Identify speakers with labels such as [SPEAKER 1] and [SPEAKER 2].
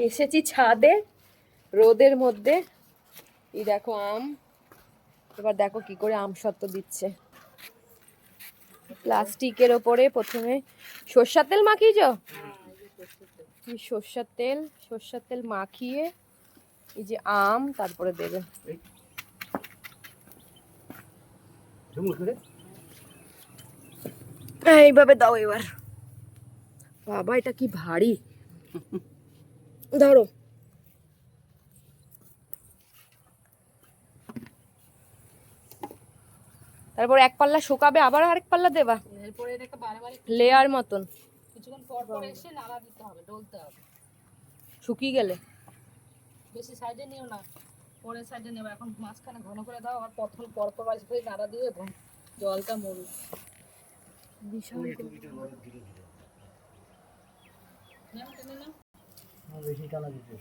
[SPEAKER 1] এসেছি ছাদে রোদের মধ্যে। এই দেখো আম, এবার দেখো কি করে আম সত্ত্ব দিচ্ছে। প্লাস্টিকের ওপরে প্রথমে সর্ষার তেল মাখিয়েছ? সর্ষার তেল মাখিয়ে এই যে আম তারপরে দেবে। এইভাবে দাও এবার। বাবা এটা কি ভারী, ধরো। তারপর এক পাল্লা শুকাবে, আবার আরেক পাল্লা দেবা,
[SPEAKER 2] এরপরে এটাকে বারে
[SPEAKER 1] লেয়ার মতন।
[SPEAKER 2] কিছুক্ষণ পর পর এসে নাড়া দিতে হবে, ডলতে হবে।
[SPEAKER 1] শুকিয়ে গেলে
[SPEAKER 2] বেশি সাইডে নিও না, পরের সাইডে নেবে। এখন মাঝখানে ঘন করে দাও, আর প্রথম পর পর বাজে করে নাড়া দিয়ে জলটা মরুক।
[SPEAKER 1] বিশাল
[SPEAKER 2] নাও টেনে নাও।
[SPEAKER 3] বেশি টানা দিতে